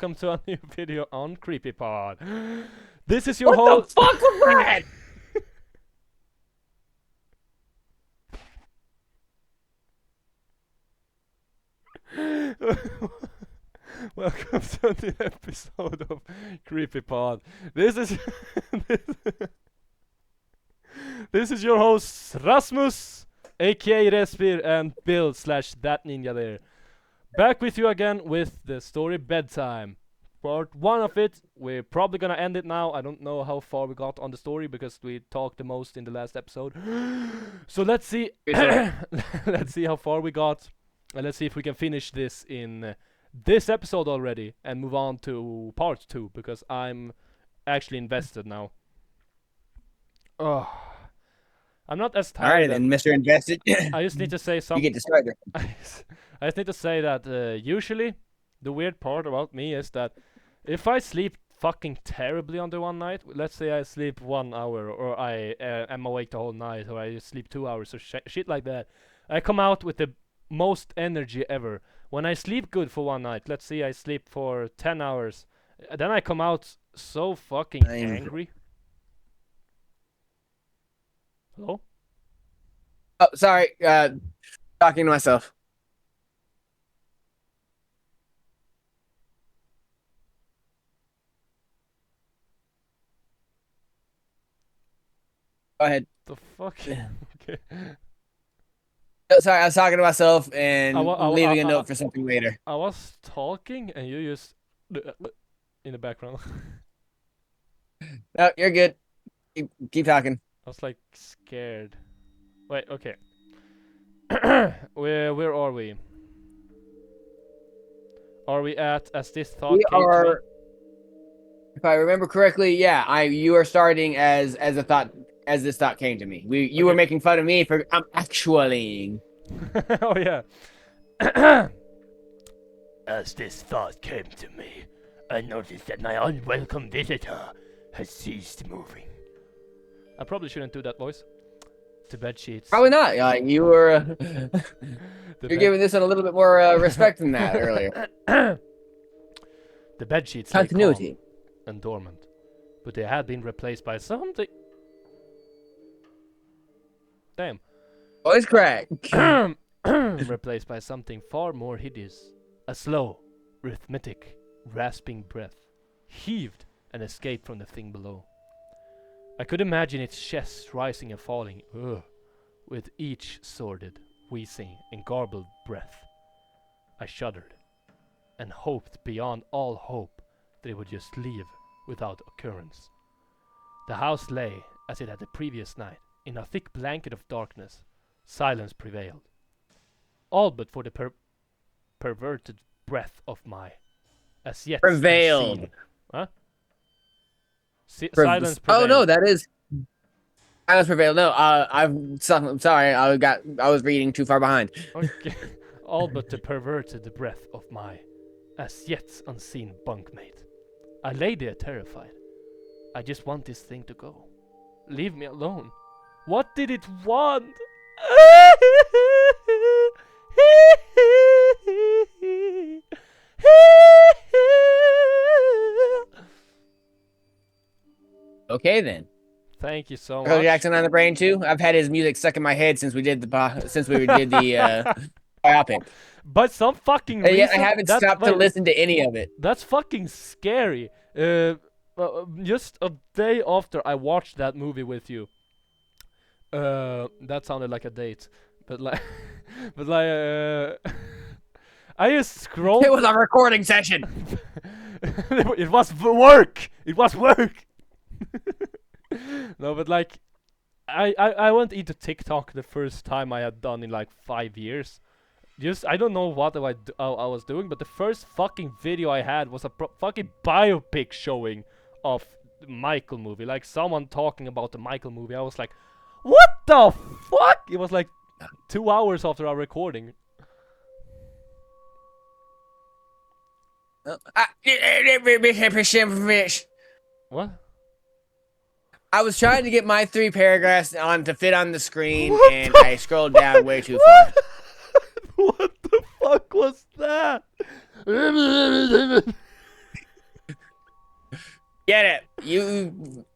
welcome to a new video on CreepyPod. This is your What the fuck was that? Welcome to the episode of CreepyPod. This is this is your host Rasmus, aka Rezbir, and Bill / ThatNinjaThere. Back with you again with the story Bedtime. Part 1 of it. We're probably gonna end it now. I don't know how far we got on the story because we talked the most in the last episode. So let's see. Let's see how far we got. And let's see if we can finish this in this episode already and move on to part 2 because I'm actually invested now. Oh, I'm not as tired. Alright then, Mr. Invested. I just need to say something. You get to start there. I just need to say that usually the weird part about me is that if I sleep fucking terribly on the one night, let's say I sleep 1 hour or I am awake the whole night or I just sleep 2 hours or shit like that, I come out with the most energy ever. When I sleep good for one night, let's say I sleep for 10 hours, then I come out so fucking angry. Hello? Oh, sorry. Talking to myself. Go ahead. The fuck? Okay. Sorry, I was talking to myself and leaving a note for something later. I was talking and you just in the background. No, you're good. Keep talking. I was like scared. Wait, okay. Where are we? Are we at as this thought We came to me? are, if I remember correctly, yeah, you are starting as this thought came to me. You were making fun of me for actually. Oh yeah. As this thought came to me, I noticed that my unwelcome visitor has ceased moving. I probably shouldn't do that voice. The bed sheets. Probably not. You were. You're giving this one a little bit more respect than that earlier. The bed sheets lay Continuity. calm and dormant, but they had been replaced by something. Damn. Voice crack. Replaced by something far more hideous. A slow, rhythmic, rasping breath heaved and escaped from the thing below. I could imagine its chest rising and falling, with each sordid, wheezing, and garbled breath. I shuddered, and hoped beyond all hope that it would just leave without occurrence. The house lay, as it had the previous night, in a thick blanket of darkness. Silence prevailed. All but for the perverted breath of my as yet Prevailed. unseen. Huh? Silence prevailed. Oh no, that is silence prevailed. No, I'm sorry. I was reading too far behind. Okay. All but the perverted breath of my as yet unseen bunkmate. I lay there terrified. I just want this thing to go. Leave me alone. What did it want? Okay then. Thank you so much. Michael Jackson on the brain too. I've had his music stuck in my head since we did the biopic. But some fucking And reason, yet I haven't stopped to listen to any of it. That's fucking scary. Just a day after I watched that movie with you. That sounded like a date, but like, I just scrolled. It was a recording session. It was work. It was work. No, but like, I went into TikTok the first time I had done in like 5 years. Just I don't know what I was doing, but the first fucking video I had was a fucking biopic showing of the Michael movie, like someone talking about the Michael movie. I was like, what the fuck? It was like 2 hours after our recording. What? I was trying to get my 3 paragraphs on to fit on the screen, What and the I scrolled down way too far. What the fuck was that? Get it?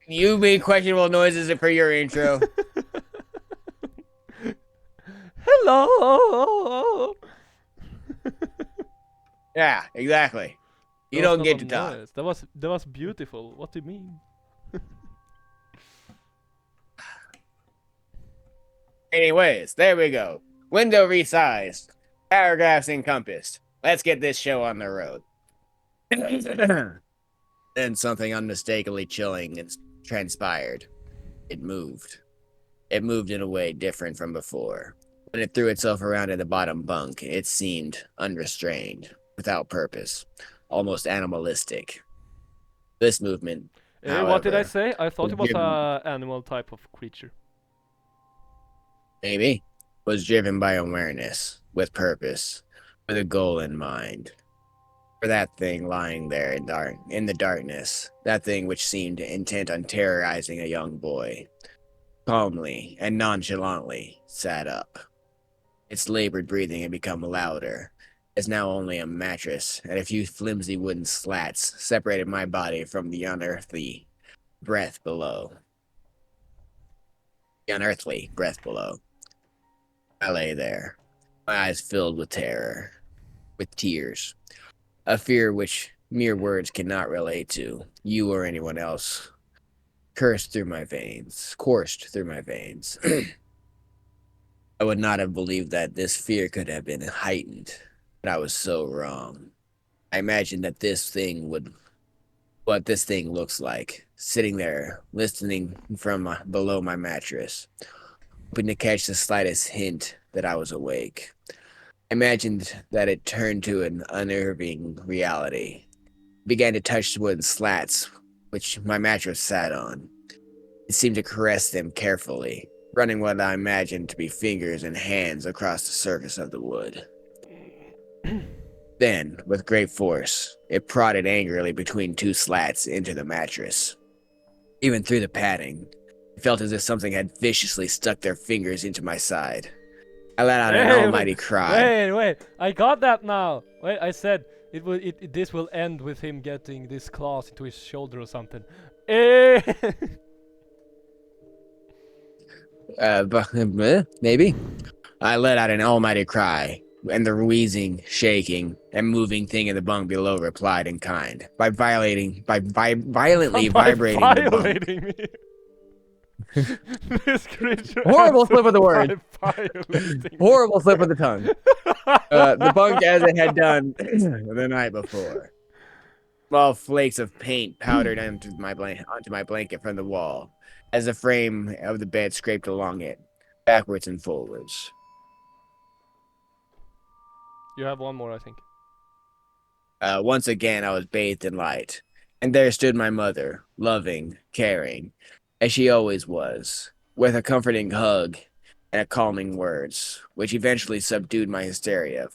You made questionable noises for your intro. Hello. Yeah, exactly. You That was don't not get a to talk. noise. That was beautiful. What do you mean? Anyways, there we go. Window resized. Paragraphs encompassed. Let's get this show on the road. Then something unmistakably chilling transpired. It moved. It moved in a way different from before. When it threw itself around in the bottom bunk, it seemed unrestrained, without purpose, almost animalistic. This movement, What did I however, say? I thought was it was driven, a animal type of creature. maybe, was driven by awareness, with purpose, with a goal in mind. For that thing lying there in the darkness, that thing which seemed intent on terrorizing a young boy, calmly and nonchalantly sat up. Its labored breathing had become louder, as now only a mattress and a few flimsy wooden slats separated my body from the unearthly breath below. The unearthly breath below. I lay there, my eyes filled with terror, with tears, a fear which mere words cannot relate to, you or anyone else, coursed through my veins. I would not have believed that this fear could have been heightened, but I was so wrong. I imagined that what this thing looks like, sitting there, listening from below my mattress, hoping to catch the slightest hint that I was awake. I imagined that it turned to an unnerving reality, began to touch the wooden slats which my mattress sat on. It seemed to caress them carefully, running what I imagined to be fingers and hands across the surface of the wood. Then, with great force, it prodded angrily between two slats into the mattress. Even through the padding, it felt as if something had viciously stuck their fingers into my side. I let out an almighty cry. Wait! I got that now. Wait, I said this will end with him getting this claws into his shoulder or something. Eh. Maybe. I let out an almighty cry, and the wheezing, shaking, and moving thing in the bunk below replied in kind by violently By vibrating the bunk. violating me. This creature Horrible slip of the by word. violating Horrible slip of the tongue. The bunk as it had done the night before. Small flakes of paint powdered onto my blanket from the wall, as the frame of the bed scraped along it, backwards and forwards. You have one more, I think. Once again, I was bathed in light, and there stood my mother, loving, caring, as she always was, with a comforting hug and a calming words, which eventually subdued my hysteria.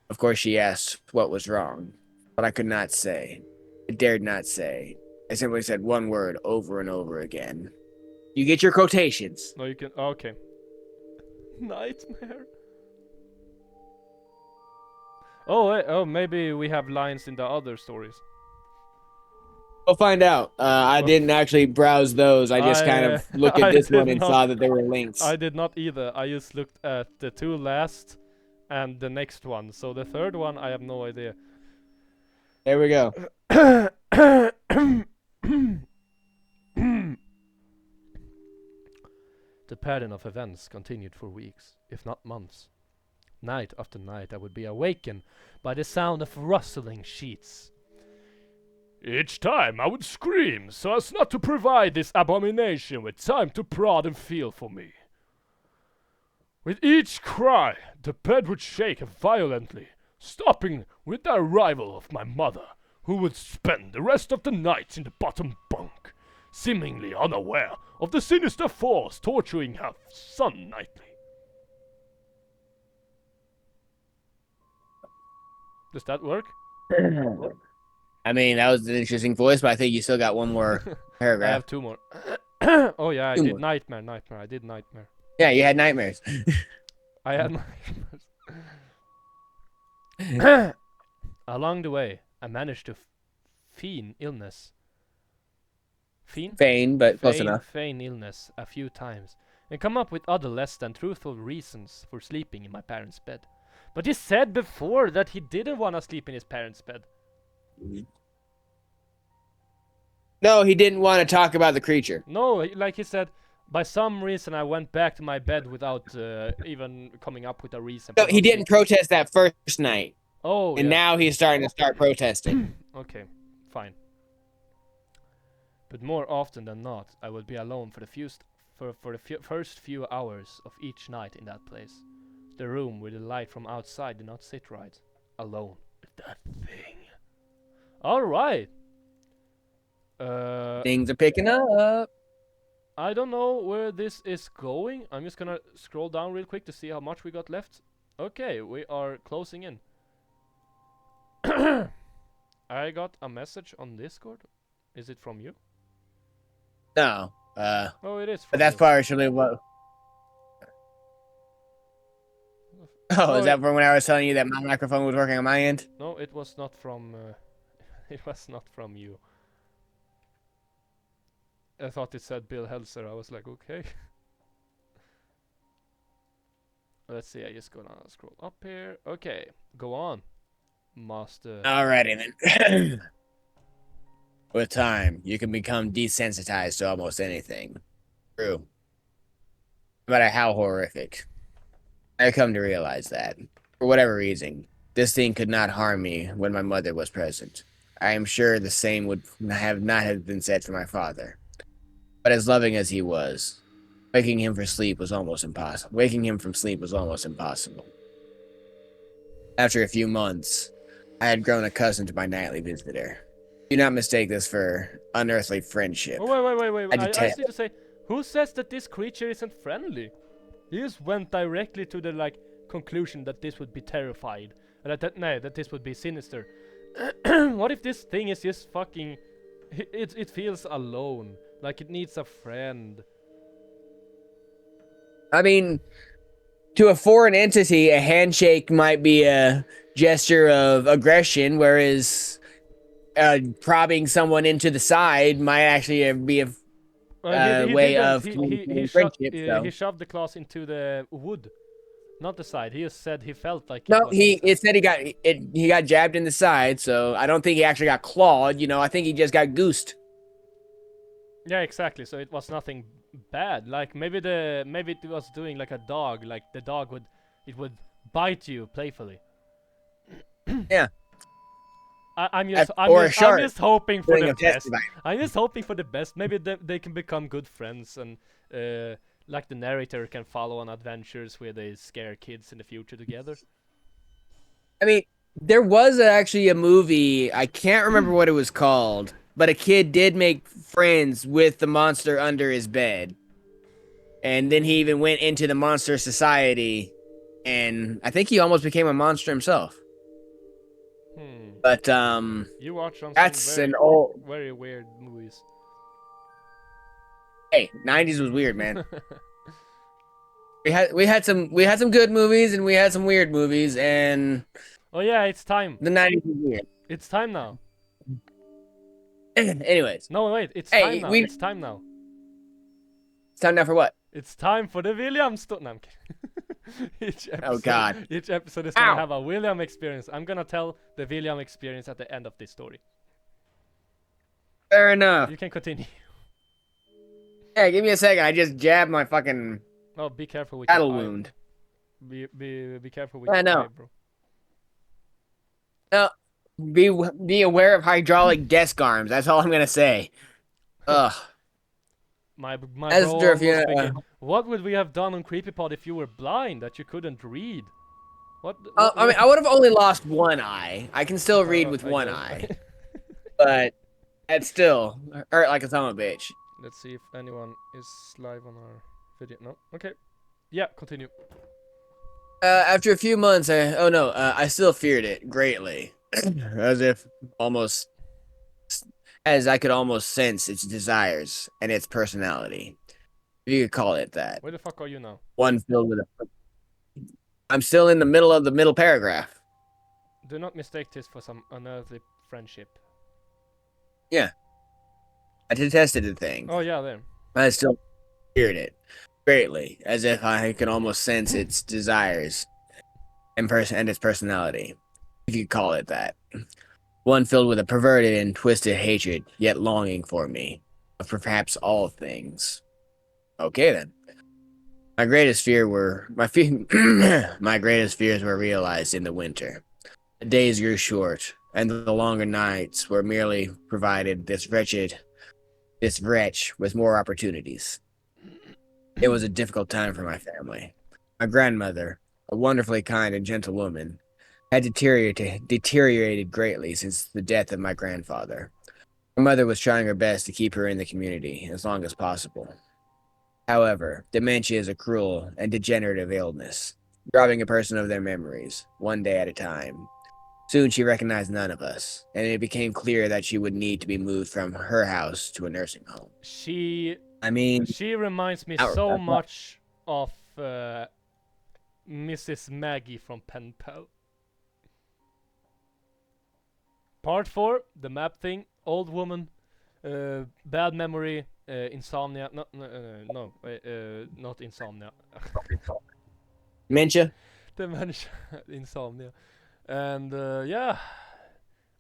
Of course, she asked what was wrong, but I could not say. I dared not say. I simply said one word over and over again. You get your quotations. No, you can. Okay. Nightmare. Oh, wait, oh, maybe we have lines in the other stories. We'll find out. I didn't actually browse those. I just kind of looked at this one and saw that there were links. I did not either. I just looked at the two last and the next one. So the third one, I have no idea. There we go. The pattern of events continued for weeks, if not months. Night after night I would be awakened by the sound of rustling sheets. Each time I would scream so as not to provide this abomination with time to prod and feel for me. With each cry, the bed would shake violently, stopping with the arrival of my mother, who would spend the rest of the night in the bottom bunk, seemingly unaware of the sinister force torturing her son nightly. Does that work? I mean, that was an interesting voice, but I think you still got one more I paragraph. have two more. Oh yeah, I Two did more. nightmare. I did nightmare. Yeah, you had nightmares. I had nightmares. Along the way, I managed to fiend illness. Fiend? Fane, but close enough. Feign illness a few times, and come up with other less than truthful reasons for sleeping in my parents' bed. But he said before that he didn't want to sleep in his parents' bed. No, he didn't want to talk about the creature. No, like he said, by some reason I went back to my bed without even coming up with a reason. No, he didn't protest that first night. Oh, and yeah. now he's starting to protesting. Okay, fine. But more often than not, I would be alone for the first few hours of each night in that place. The room with the light from outside did not sit right. Alone with that thing. Alright. Things are picking up. I don't know where this is going. I'm just gonna scroll down real quick to see how much we got left. Okay, we are closing in. I got a message on Discord. Is it from you? No. Oh, it is from But that's you. partially what. Oh, is that from when I was telling you that my microphone was working on my end? No, it was not from. It was not from you. I thought it said Bill Helser. I was like, okay. Let's see. I just gonna scroll up here. Okay, go on, master. Alrighty then. With time, you can become desensitized to almost anything. True. No matter how horrific. I come to realize that, for whatever reason, this thing could not harm me when my mother was present. I am sure the same would not have been said for my father. But as loving as he was, waking him from sleep was almost impossible. After a few months, I had grown accustomed to my nightly visitor. Do not mistake this for unearthly friendship. Oh, wait. I just need to say, who says that this creature isn't friendly? He just went directly to the conclusion that this would be terrified, and that this would be sinister. What if this thing is just fucking? It feels alone, like it needs a friend. I mean, to a foreign entity, a handshake might be a gesture of aggression, whereas probbing someone into the side might actually be a way of friendship. He shoved the claws into the wood, not the side. He just said he felt like no. It said he got jabbed in the side, so I don't think he actually got clawed. I think he just got goosed. Yeah, exactly. So it was nothing bad. Like maybe it was doing like a dog. Like the dog would bite you playfully. Yeah. I'm just hoping for the best. I'm just hoping for the best. Maybe they can become good friends, and like the narrator can follow on adventures where they scare kids in the future together. I mean, there was actually a movie. I can't remember what it was called, but a kid did make friends with the monster under his bed, and then he even went into the monster society, and I think he almost became a monster himself. But you watch some very weird movies. Hey, 90s was weird, man. we had some good movies and we had some weird movies, and oh yeah, it's time. The 90s was weird. It's time now. Anyways. No, wait, it's time now. It's time now. It's time now for what? It's time for the William story. No, I'm kidding. Oh God! Each episode is gonna have a William experience. I'm gonna tell the William experience at the end of this story. Fair enough. You can continue. Yeah, give me a second. I just jabbed my fucking. Oh, be careful with battle your wound. Be careful with your eye, bro. No, be aware of hydraulic desk arms. That's all I'm gonna say. Ugh. My bro, what would we have done on CreepyPod if you were blind, that you couldn't read? I mean, I would have only lost one eye. I can still read with one eye. But that still hurt like a son of a bitch. Let's see if anyone is live on our video. No? Okay. Yeah, continue. After a few months, I still feared it greatly. As I could almost sense its desires and its personality. If you could call it that. Where the fuck are you now? One filled with I'm still in the middle of the middle paragraph. Do not mistake this for some unearthly friendship. Yeah, I detested the thing. Oh yeah, there. I still feared it greatly, as if I could almost sense its desires and its personality, if you could call it that. One filled with a perverted and twisted hatred, yet longing for me, of perhaps all things. Okay then. My greatest fear were my my greatest fears were realized in the winter. The days grew short, and the longer nights were merely provided this wretch with more opportunities. It was a difficult time for my family. My grandmother, a wonderfully kind and gentle woman, had deteriorated greatly since the death of my grandfather. My mother was trying her best to keep her in the community as long as possible. However, dementia is a cruel and degenerative illness, robbing a person of their memories, one day at a time. Soon she recognized none of us, and it became clear that she would need to be moved from her house to a nursing home. She I mean, she reminds me outright. so much of Mrs. Maggie from Pen Pal. Part 4, the map thing, old woman, bad memory, insomnia. Not insomnia. Dementia? Dementia, insomnia, and yeah,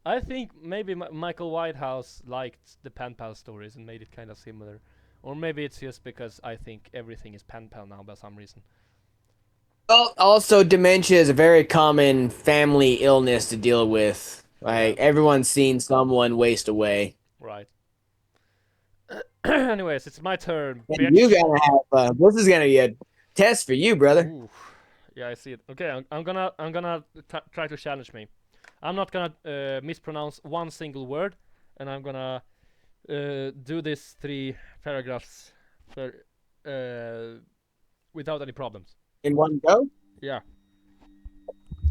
I think maybe Michael Whitehouse liked the pen pal stories and made it kind of similar, or maybe it's just because I think everything is pen pal now by some reason. Well, also, dementia is a very common family illness to deal with. Like, Yeah, everyone's seen someone waste away. right. Anyways, it's my turn, And you bitch. gotta have, this is gonna be a test for you, brother. Ooh, yeah, I see it. Okay, I'm gonna try to challenge me. I'm not gonna mispronounce one single word, and I'm gonna do this 3 paragraphs for, without any problems. In one go? Yeah.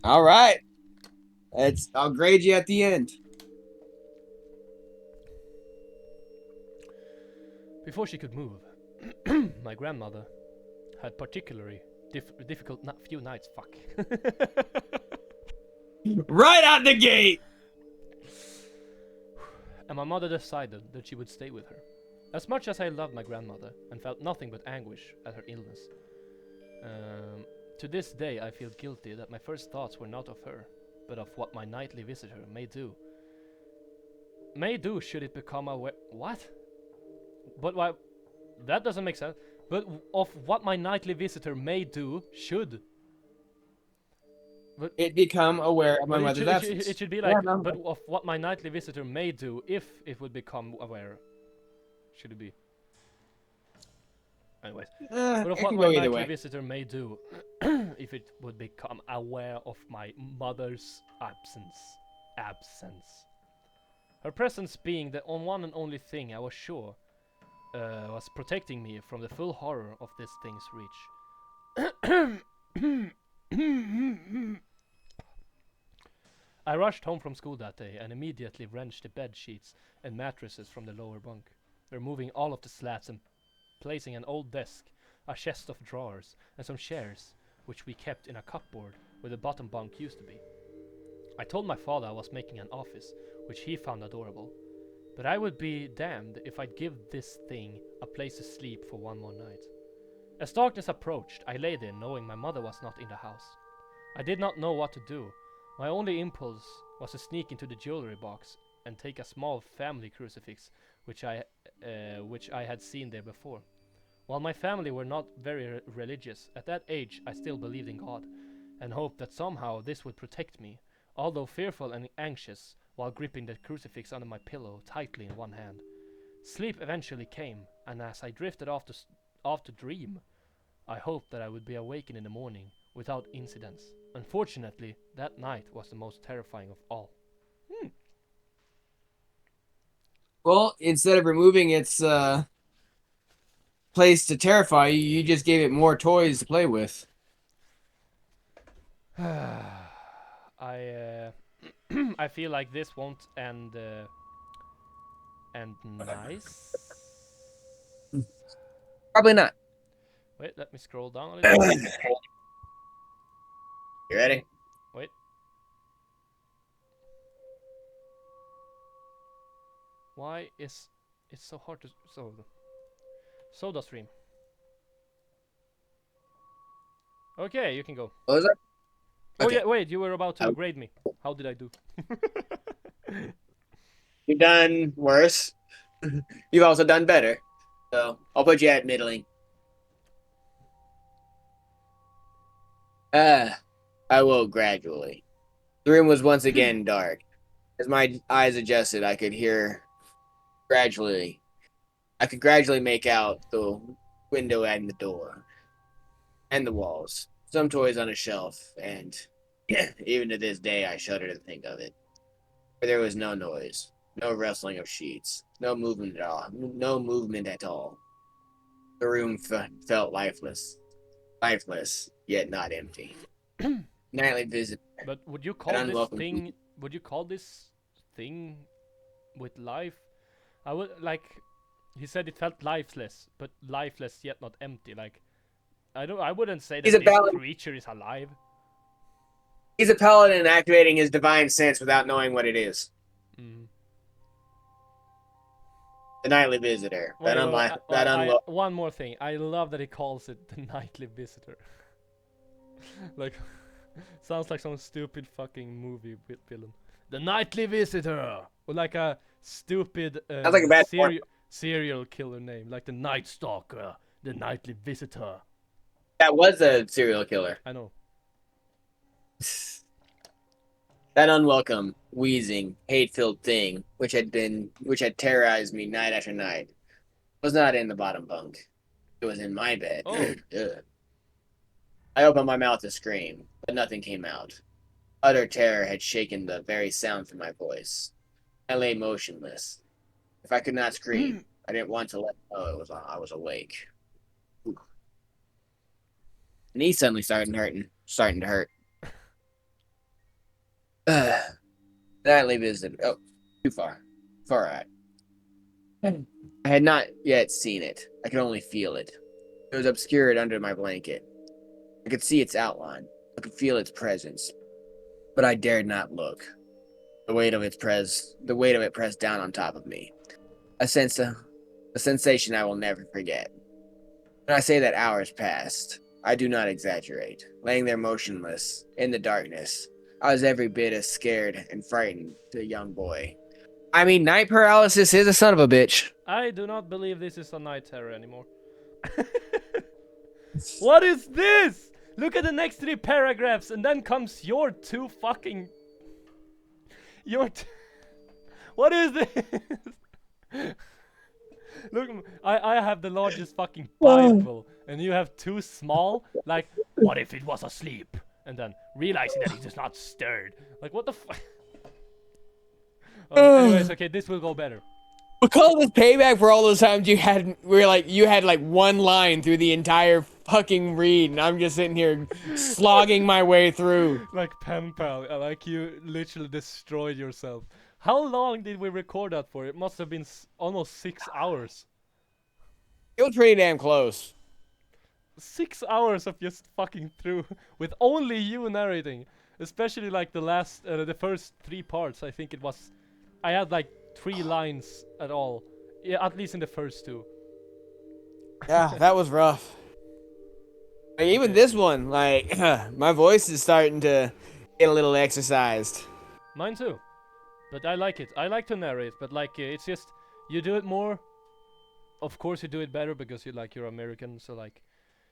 All right. I'll grade you at the end. Before she could move, my grandmother had particularly difficult few nights. Fuck. Right out the gate. And my mother decided that she would stay with her. As much as I loved my grandmother and felt nothing but anguish at her illness, to this day I feel guilty that my first thoughts were not of her, but of what my nightly visitor may do. May do should it become aware. What? But why? That doesn't make sense. But of what my nightly visitor may do should. But It become aware of my But mother's absence. it should be Yeah, like, no. but of what my nightly visitor may do if it would become aware. Should it be? Anyways. But of It what can my go either nightly way. visitor may do if it would become aware of my mother's absence. Her presence being the one and only thing I was sure was protecting me from the full horror of this thing's reach. I rushed home from school that day and immediately wrenched the bed sheets and mattresses from the lower bunk, removing all of the slats and placing an old desk, a chest of drawers, and some chairs, which we kept in a cupboard where the bottom bunk used to be. I told my father I was making an office, which he found adorable, but I would be damned if I'd give this thing a place to sleep for one more night. As darkness approached, I lay there knowing my mother was not in the house. I did not know what to do. My only impulse was to sneak into the jewelry box and take a small family crucifix, which I had seen there before. While my family were not very religious, at that age I still believed in God, and hoped that somehow this would protect me, although fearful and anxious while gripping the crucifix under my pillow tightly in one hand. Sleep eventually came, and as I drifted off to dream, I hoped that I would be awakened in the morning without incidents. Unfortunately, that night was the most terrifying of all. Well, instead of removing its place to terrify you, you just gave it more toys to play with. I I feel like this won't end nice. Probably not. Wait, let me scroll down a little bit. You ready? Wait. Why is it so hard to soda stream? Okay, you can go. What was that? Oh Okay. yeah, wait, you were about to Oh. grade me. How did I do? You've done worse. You've also done better. So I'll put you at middling. I will gradually. The room was once again dark. As my eyes adjusted, gradually. I could gradually make out the window and the door and the walls. Some toys on a shelf, and even to this day, I shudder to think of it. For there was no noise, no rustling of sheets, no movement at all. No movement at all. The room felt lifeless, yet not empty. Nightly visit. But would you An call this unwelcome. thing? Would you call this thing with life? I would like. He said it felt lifeless, but lifeless yet not empty. Like, I don't. I wouldn't say He's that a this paladin. creature is alive. He's a paladin activating his divine sense without knowing what it is. Mm. The nightly visitor. Wait, one more thing. I love that he calls it the nightly visitor. Like, sounds like some stupid fucking movie villain. The nightly visitor, or like a stupid Sounds like a bad serial killer name, like the Night Stalker, the nightly visitor. That was a serial killer. I know. That unwelcome, wheezing, hate-filled thing, which had terrorized me night after night, was not in the bottom bunk. It was in my bed. Oh. I opened my mouth to scream, but nothing came out. Utter terror had shaken the very sound from my voice. I lay motionless. If I could not scream, I didn't want to let know I was awake. Ooh. Knees suddenly starting to hurt. Nightly visit. Oh, too far. Far out. I had not yet seen it. I could only feel it. It was obscured under my blanket. I could see its outline. I could feel its presence. But I dared not look. The weight of it pressed down on top of me. A sensation I will never forget. When I say that hours passed, I do not exaggerate. Laying there motionless, in the darkness, I was every bit as scared and frightened as a young boy. I mean, night paralysis is a son of a bitch. I do not believe this is a night terror anymore. What is this? Look at the next 3 paragraphs, and then comes your two fucking... What is this? Look, I have the largest fucking Bible, and you have 2 small. Like, what if it was asleep? And then realizing that it is not stirred. Like, what the fuck? Anyways, okay, this will go better. We'll call this payback for all those times you had one line through the entire fucking read, and I'm just sitting here slogging my way through. Like pen pal, like you literally destroyed yourself. How long did we record that for? It must have been almost 6 hours. It was pretty damn close. 6 hours of just fucking through with only you narrating, especially like the first 3 parts. I think I had like 3 lines at all, yeah, at least in the first 2. Yeah, that was rough. Like, even this one, like, my voice is starting to get a little exercised. Mine too, but I like it. I like to narrate, but like it's just you do it more. Of course, you do it better because you're American, so like.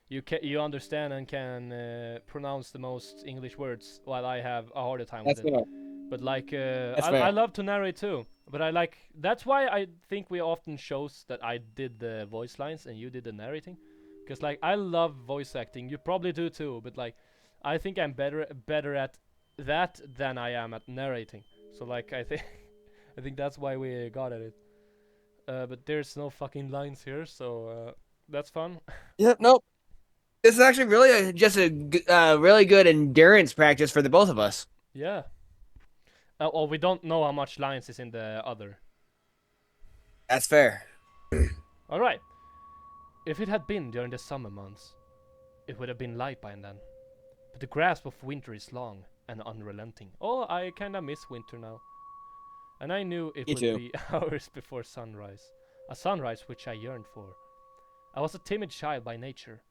You understand and can pronounce the most English words, while I have a harder time with it. But like, I love to narrate too. But that's why I think we often shows that I did the voice lines and you did the narrating, because like I love voice acting. You probably do too. But like, I think I'm better at that than I am at narrating. So like, I think that's why we got at it. But there's no fucking lines here, so that's fun. Yep. Nope. This is actually really just a really good endurance practice for the both of us. Yeah. Oh, we don't know how much lines is in the other. That's fair. Alright. If it had been during the summer months, it would have been light by then. But the grasp of winter is long and unrelenting. Oh, I kinda miss winter now. and I knew it Me would too. be hours before sunrise. A sunrise which I yearned for. I was a timid child by nature,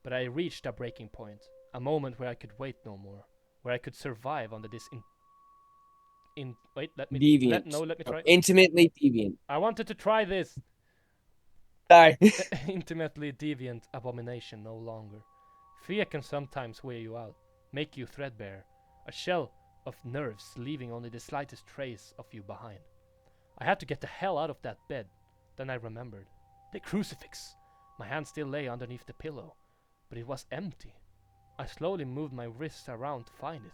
but I reached a breaking point, a moment where I could wait no more, where I could survive under this wait, Deviant. let me Oh, try. intimately deviant. I wanted to try this. Sorry. Intimately deviant abomination no longer. Fear can sometimes wear you out, make you threadbare, a shell of nerves leaving only the slightest trace of you behind. I had to get the hell out of that bed. Then I remembered. The crucifix! My hand still lay underneath the pillow, but it was empty. I slowly moved my wrists around to find it,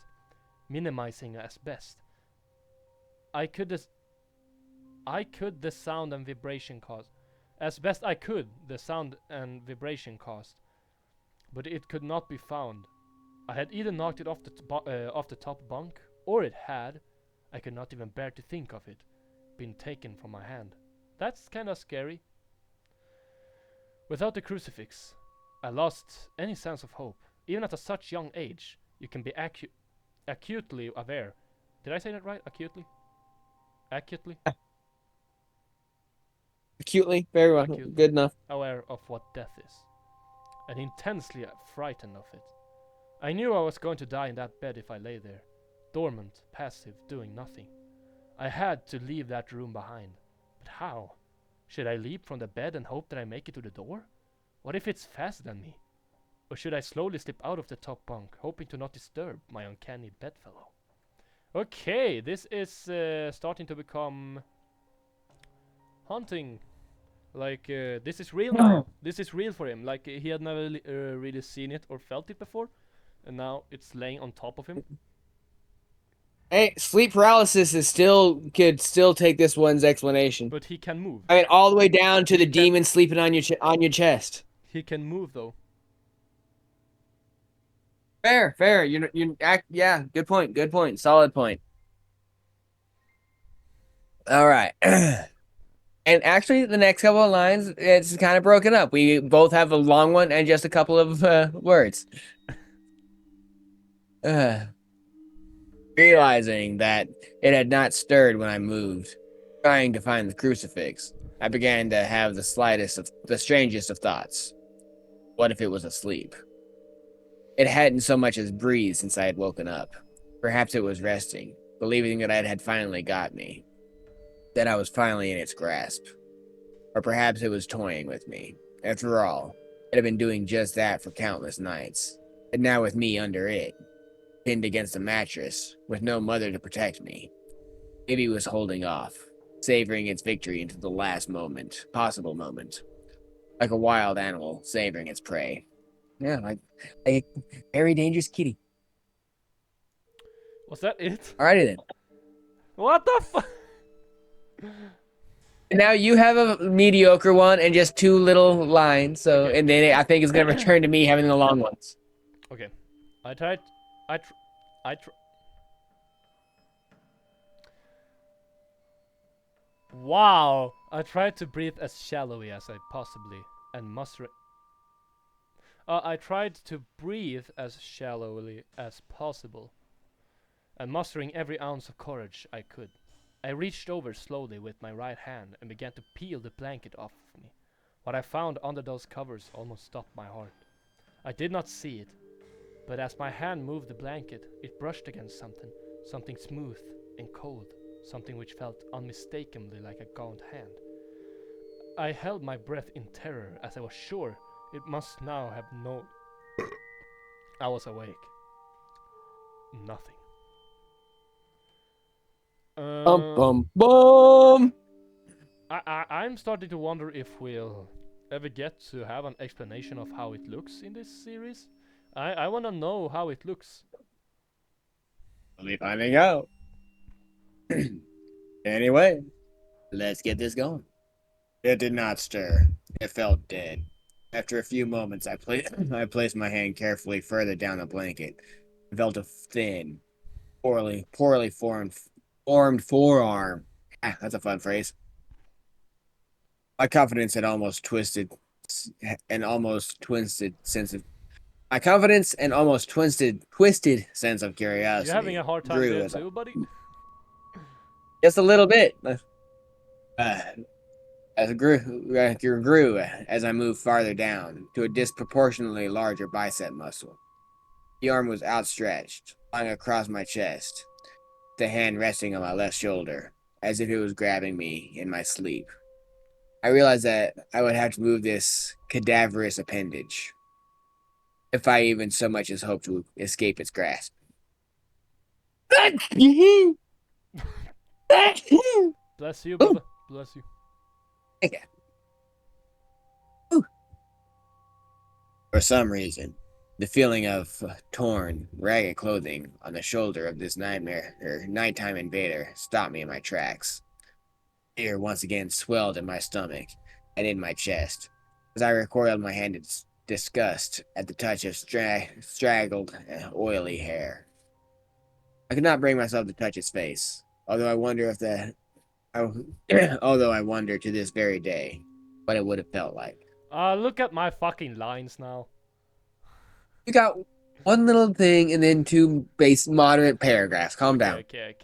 minimizing as best. I could the sound and vibration caused. As best I could, the sound and vibration caused, but it could not be found. I had either knocked it off the top bunk, or it had, I could not even bear to think of it, been taken from my hand. That's kinda scary. Without the crucifix, I lost any sense of hope. Even at such young age, you can be acutely aware. Did I say that right? Acutely? Acutely? Acutely, very well, Acutely good enough. aware of what death is, and intensely frightened of it. I knew I was going to die in that bed if I lay there, dormant, passive, doing nothing. I had to leave that room behind. But how? Should I leap from the bed and hope that I make it to the door? What if it's faster than me? Or should I slowly slip out of the top bunk, hoping to not disturb my uncanny bedfellow? Okay, this is starting to become haunting. Like, this is real now. This is real for him. Like, he had never really seen it or felt it before. And now it's laying on top of him. Hey, sleep paralysis could still take this one's explanation. But he can move. I mean, all the way down to He the can- demon sleeping on your chest. He can move though. Fair. You act. Yeah, good point. Solid point. All right. And actually, the next couple of lines, it's kind of broken up. We both have a long one and just a couple of words. Uh, Realizing that it had not stirred when I moved, trying to find the crucifix, I began to have the strangest of thoughts. What if it was asleep? It hadn't so much as breathed since I had woken up. Perhaps it was resting, believing that it had finally got me, that I was finally in its grasp. Or perhaps it was toying with me. After all, it had been doing just that for countless nights. And now with me under it, pinned against the mattress, with no mother to protect me. Maybe it was holding off, savoring its victory into the last possible moment. Like a wild animal savoring its prey. Yeah, like a very dangerous kitty. Was that it? Alrighty then. What the fuck? And now you have a mediocre one and just two little lines. So, Okay. and then I think it's gonna return to me having the long ones. Okay. I tried. I tr. I tr. Wow. I tried to breathe as shallowly as I possibly and muster. I tried to breathe as shallowly as possible, and mustering every ounce of courage I could, I reached over slowly with my right hand and began to peel the blanket off of me. What I found under those covers almost stopped my heart. I did not see it, but as my hand moved the blanket, it brushed against something smooth and cold, something which felt unmistakably like a gaunt hand. I held my breath in terror as I was sure it must now have known I was awake. Nothing. Bum. I'm starting to wonder if we'll ever get to have an explanation of how it looks in this series. I want to know how it looks. We'll be finding out. Anyway, let's get this going. It did not stir. It felt dead. After a few moments, I placed my hand carefully further down the blanket. I felt a thin, poorly formed forearm. Ah, that's a fun phrase. My confidence had almost twisted, an almost twisted sense of my confidence and almost twisted sense of You having curiosity a hard time grew there as I too, buddy? Just a little bit. Uh, grew as I moved farther down to a disproportionately larger bicep muscle. The arm was outstretched, lying across my chest, the hand resting on my left shoulder, as if it was grabbing me in my sleep. I realized that I would have to move this cadaverous appendage, if I even so much as hoped to escape its grasp. Bless you, brother. Bless you. Okay. For some reason, the feeling of torn, ragged clothing on the shoulder of this nighttime invader stopped me in my tracks. Fear once again swelled in my stomach and in my chest as I recoiled my hand in disgust at the touch of straggled, oily hair. I could not bring myself to touch his face, although I wonder if although I wonder to this very day what it would have felt like. Look at my fucking lines now. You got one little thing and then two base moderate paragraphs. Calm down. Okay.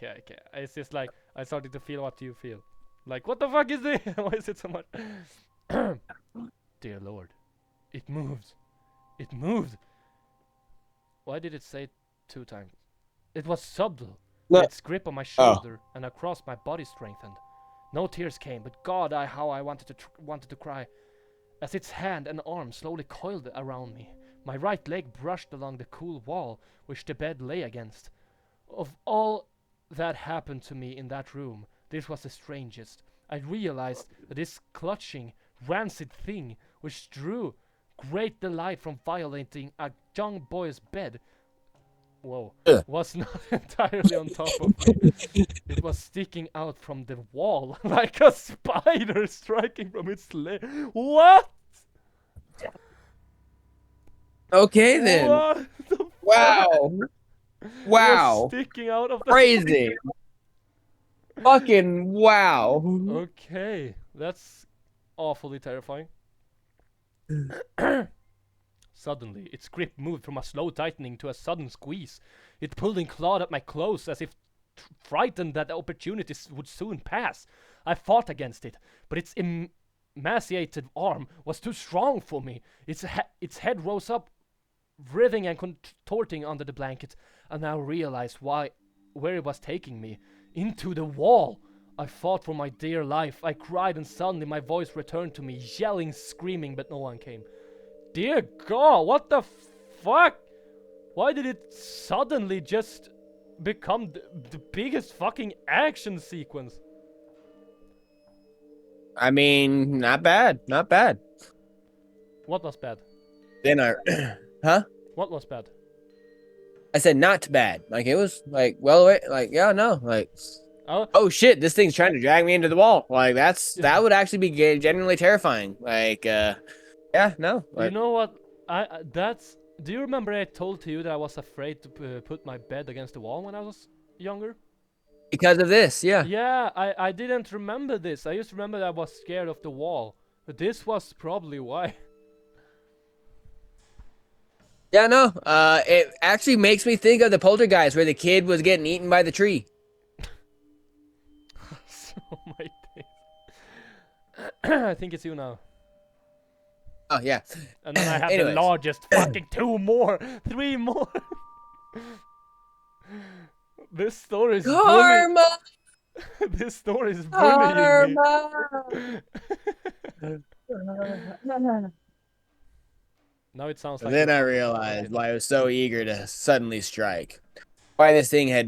It's just like I started to feel what you feel. Like, what the fuck is this? Why is it so much? Dear Lord, it moves. It moved. Why did it say it 2 times? It was subtle. Look. Its grip on my shoulder and across my body strengthened. No tears came, but God, how I wanted to cry. As its hand and arm slowly coiled around me, my right leg brushed along the cool wall which the bed lay against. Of all that happened to me in that room, this was the strangest. I realized that this clutching, rancid thing, which drew great delight from violating a young boy's bed, was not entirely on top of me. It was sticking out from the wall like a spider striking from its leg. What? Okay then. What the Wow. fuck? Wow. Was sticking out of the Crazy. Fucking wow. Okay, that's awfully terrifying. Suddenly, its grip moved from a slow tightening to a sudden squeeze. It pulled and clawed at my clothes as if frightened that the opportunities would soon pass. I fought against it, but its emaciated arm was too strong for me. Its head rose up, writhing and contorting under the blanket, and I realized where it was taking me. Into the wall. I fought for my dear life. I cried, and suddenly my voice returned to me, yelling, screaming, but no one came. Dear God, what the fuck? Why did it suddenly just become the biggest fucking action sequence? I mean, not bad. Not bad. What was bad? Then huh? What was bad? I said not bad. Like it was like well like yeah, no. Like oh shit, this thing's trying to drag me into the wall. Like that would actually be genuinely terrifying. Like yeah, no. Like, you know what? Do you remember I told to you that I was afraid to put my bed against the wall when I was younger? because of this, yeah. Yeah, I didn't remember this. I used to remember that I was scared of the wall. But this was probably why. Yeah, no. It actually makes me think of the Poltergeist where the kid was getting eaten by the tree. So my days. I think it's you now. Oh yeah. And then I have the largest fucking 3 more. This story is Karma. This story is bullying me. Now it sounds like. Then I realized why I was so eager to suddenly strike. Why this thing had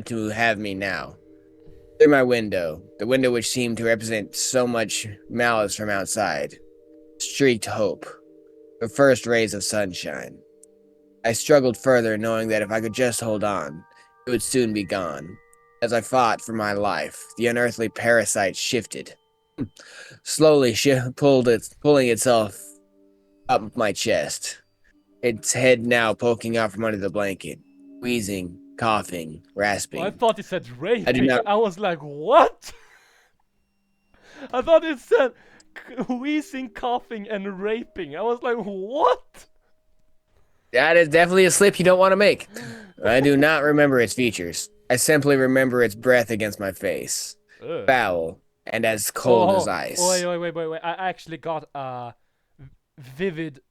to have me now. Through my window, the window which seemed to represent so much malice from outside, streaked hope, the first rays of sunshine. I struggled further, knowing that if I could just hold on, it would soon be gone. As I fought for my life, the unearthly parasite shifted, slowly pulling itself up my chest, its head now poking out from under the blanket, wheezing, coughing, rasping. I thought it said raping. I was like, what? I thought it said wheezing, coughing, and raping. I was like, what? That is definitely a slip you don't want to make. I do not remember its features. I simply remember its breath against my face. Ugh. Foul and as cold as Oh, ice. wait. I actually got a vivid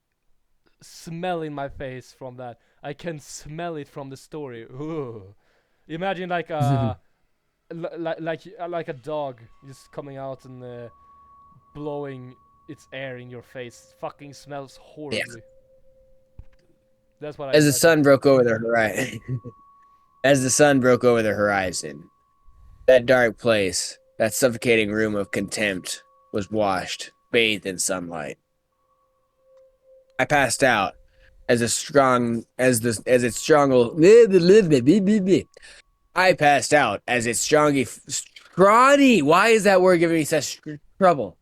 smell in my face from that. I can smell it from the story. Ugh. Imagine like a like a dog just coming out and blowing its air in your face. Fucking smells Yeah. horribly. That's what I As the imagine. sun broke over the horizon, as the sun broke over the horizon, that dark place, that suffocating room of contempt, was washed, bathed in sunlight. I passed out as a strong as its strong. I passed out as its scrawny. Why is that word giving me such trouble?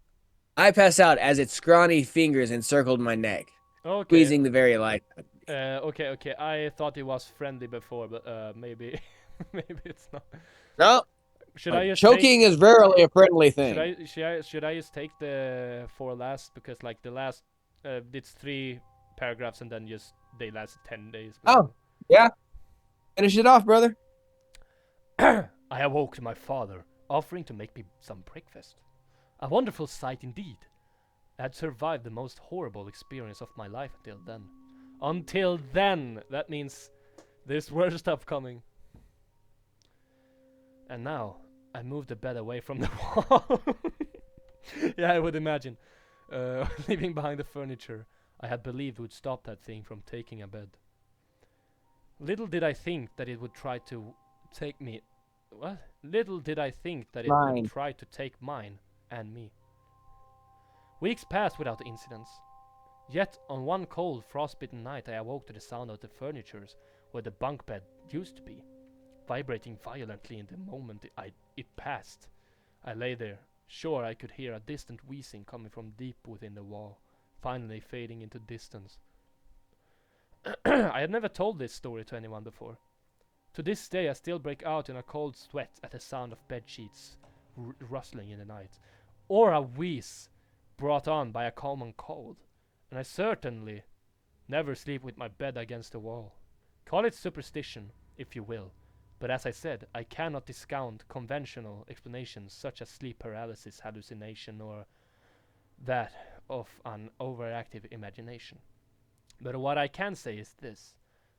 I passed out as its scrawny fingers encircled my neck, Okay. squeezing the very life out of me. Okay. I thought it was friendly before, but maybe maybe it's not. No, Should I just take? choking is verily a friendly Should thing. I just take the four last because like the last it's 3 paragraphs and then just they last 10 days. Oh, yeah. Finish it off, brother. I awoke my father, offering to make me some breakfast. A wonderful sight indeed. I had survived the most horrible experience of my life until then. Until then! That means there's worse stuff coming. And now, I moved the bed away from the wall. Yeah, I would imagine. Leaving behind the furniture I had believed would stop that thing from taking a bed. Little did I think that it would try to take me. What? Little did I think that it would try to take mine and me. Weeks passed without incidents. Yet, on one cold, frostbitten night, I awoke to the sound of the furniture where the bunk bed used to be, vibrating violently in the moment it passed. I lay there, sure I could hear a distant wheezing coming from deep within the wall, finally fading into distance. I had never told this story to anyone before. To this day I still break out in a cold sweat at the sound of bed sheets rustling in the night, or a wheeze brought on by a common cold, and I certainly never sleep with my bed against the wall. Call it superstition, if you will, but as I said, I cannot discount conventional explanations such as sleep paralysis, hallucination, or that of an overactive imagination. But what I can say is this.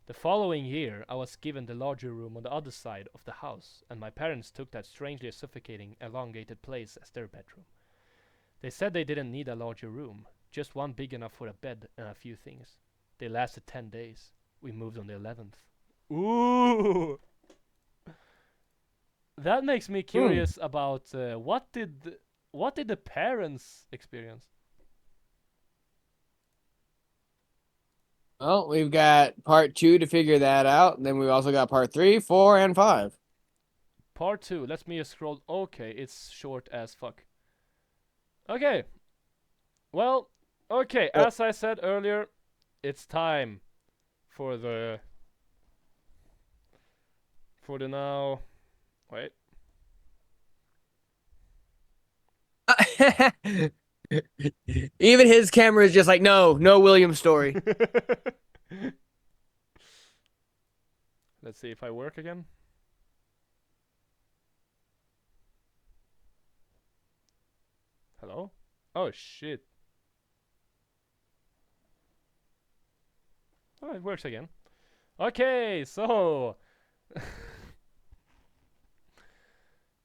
The following year, I was given the larger room on the other side of the house, and my parents took that strangely suffocating, elongated place as their bedroom. They said they didn't need a larger room, just one big enough for a bed and a few things. They lasted 10 days. We moved on the 11th. Ooh! That makes me curious about what did the parents experience? Well, we've got part 2 to figure that out. And then we've also got part 3, 4, and 5. Part 2. Let me just scroll. Okay, it's short as fuck. Okay. Well, okay. As I said earlier, it's time for the now. Wait. Even his camera is just like, no William story. Let's see if I work again. Hello? Oh shit. Oh, it works again. Okay, so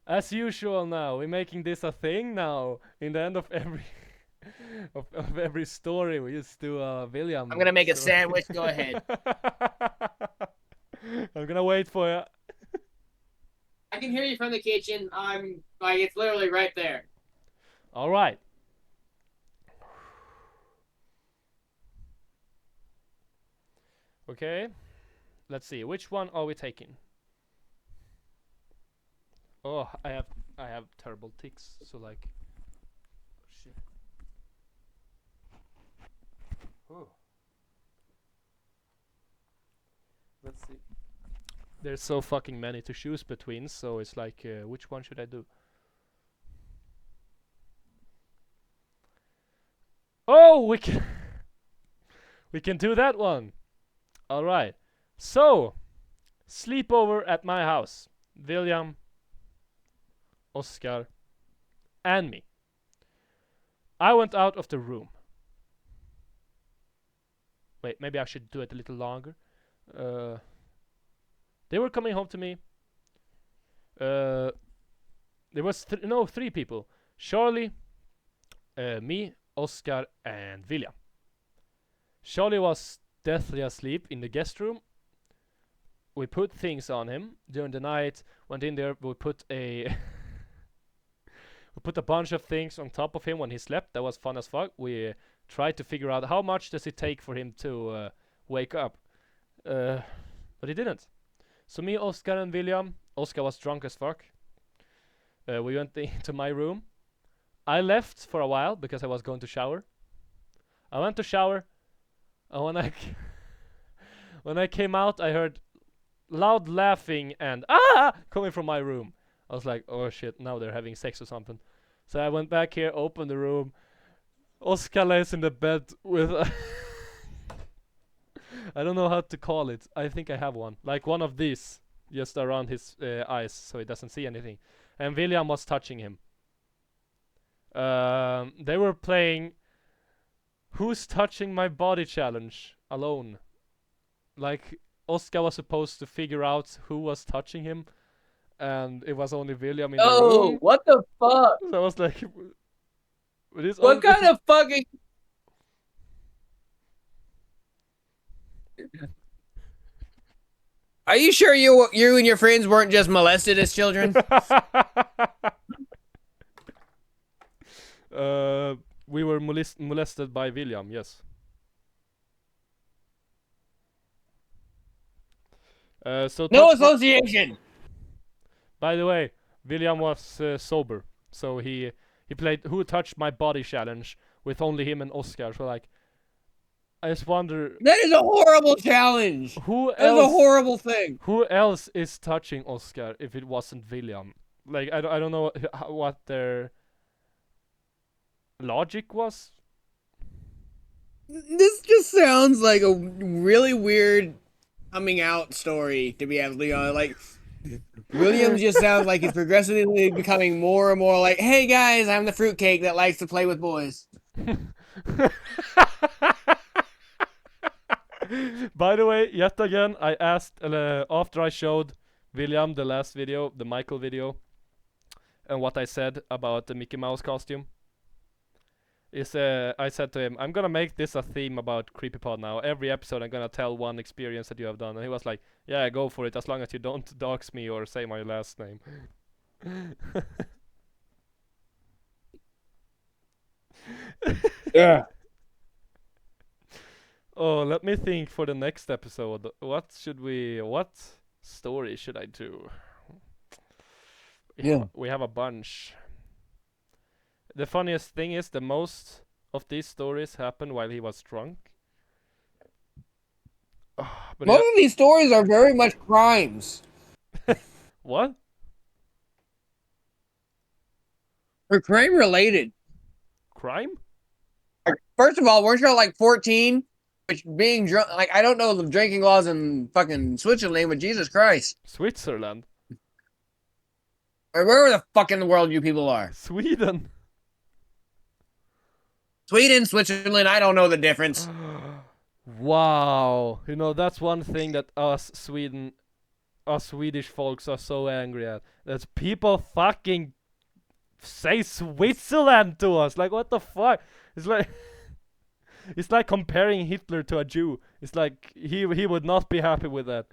as usual now, we're making this a thing now. In the end of every of every story, we just do a William. I'm gonna make a story. sandwich. Go ahead. I'm gonna wait for you. I can hear you from the kitchen. I'm like, it's literally right there. All right. Okay. Let's see. Which one are we taking? Oh, I have terrible tics. So like, oh, shit. Oh. Let's see. There's so fucking many to choose between, so it's like, which one should I do? Oh, we can do that one. All right. So, sleepover at my house. William, Oscar, and me. I went out of the room. Wait, maybe I should do it a little longer. They were coming home to me. There was three people: Charlie, me, Oscar, and William. Charlie was deathly asleep in the guest room. We put things on him during the night. Went in there. We put a we put a bunch of things on top of him when he slept. That was fun as fuck. We tried to figure out how much does it take for him to wake up, but he didn't. So me, Oscar, and William. Oscar was drunk as fuck. We went into my room. I left for a while because I was going to shower. I went to shower, and when I came out, I heard loud laughing and coming from my room. I was like, oh shit, now they're having sex or something. So I went back here, opened the room. Oscar lays in the bed with I don't know how to call it. I think I have one. Like one of these, just around his eyes so he doesn't see anything. And William was touching him. They were playing Who's Touching My Body challenge alone. Like, Oscar was supposed to figure out who was touching him, and it was only William in the room. What the fuck? So I was like, what kind of fucking... Are you sure you and your friends weren't just molested as children? We were molested by William, yes. So no association. By the way, William was sober, so he played Who Touched My Body challenge with only him and Oscar. So like, I just wonder. That is a horrible challenge. Who else? That is a horrible thing. Who else is touching Oscar if it wasn't William? Like I don't know what their logic was. This just sounds like a really weird coming out story, to be absolutely honest. Like, William just sounds like he's progressively becoming more and more like, hey guys, I'm the fruitcake that likes to play with boys. By the way, yet again, I asked after I showed William the last video, the Michael video, and what I said about the Mickey Mouse costume. I said to him, I'm gonna make this a theme about CreepyPod now. Every episode I'm gonna tell one experience that you have done. And he was like, yeah, go for it, as long as you don't dox me or say my last name. Yeah. Oh, let me think for the next episode. What story should I do? We have a bunch. The funniest thing is, the most of these stories happened while he was drunk. But most of these stories are very much crimes. What? They're crime related. Crime? First of all, weren't you like 14? Which being drunk, like, I don't know the drinking laws in fucking Switzerland, but Jesus Christ. Switzerland? Or wherever the fuck in the world you people are. Sweden. Sweden, Switzerland, I don't know the difference. Wow. You know, that's one thing that us Swedish folks are so angry at. That people fucking say Switzerland to us. Like, what the fuck? It's like... It's like comparing Hitler to a Jew. It's like he would not be happy with that.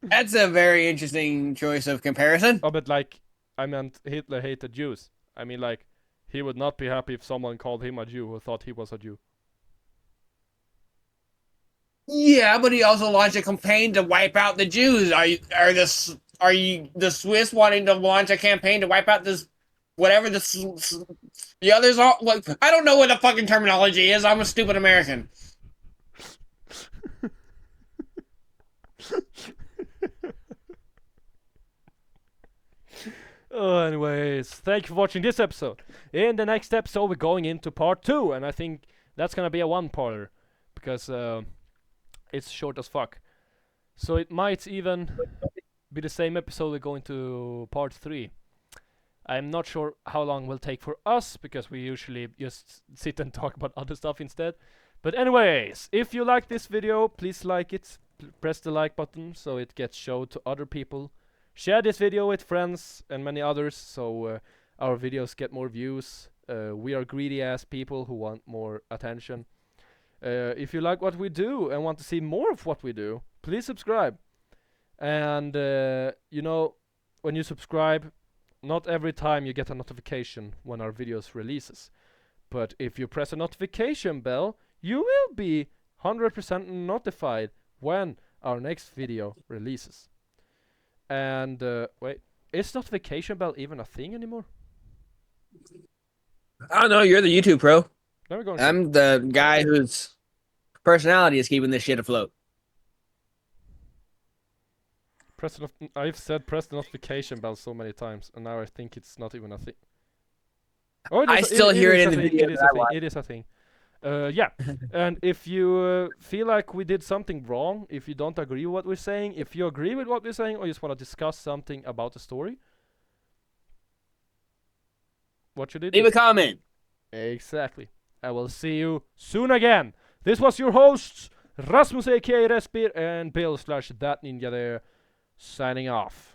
That's a very interesting choice of comparison. Oh, but like, I meant Hitler hated Jews. I mean, like, he would not be happy if someone called him a Jew who thought he was a Jew. Yeah, but he also launched a campaign to wipe out the Jews. Are you the Swiss wanting to launch a campaign to wipe out this? Whatever the others are, like, I don't know what the fucking terminology is. I'm a stupid American. Anyways, thank you for watching this episode. In the next episode, we're going into part 2, and I think that's gonna be a one-parter because it's short as fuck. So it might even be the same episode we go into part 3. I'm not sure how long it will take for us because we usually just sit and talk about other stuff instead. But anyways, if you like this video, please like it. Press the like button so it gets shown to other people. Share this video with friends and many others so our videos get more views. We are greedy ass people who want more attention. If you like what we do and want to see more of what we do, please subscribe. And you know, when you subscribe, not every time you get a notification when our videos releases. But if you press a notification bell, you will be 100% notified when our next video releases. And wait, is notification bell even a thing anymore? I don't know. You're the YouTube pro. Let me go. I'm the guy whose personality is keeping this shit afloat. I've said press the notification bell so many times, and now I think it's not even a thing. Oh, I still hear it in the video. It is a thing. Yeah. And if you feel like we did something wrong, if you don't agree with what we're saying, if you agree with what we're saying, or you just want to discuss something about the story, what should you do? Leave a comment. Exactly. I will see you soon again. This was your hosts, Rasmus aka Rezbir and Bill / ThatNinjaThere, signing off.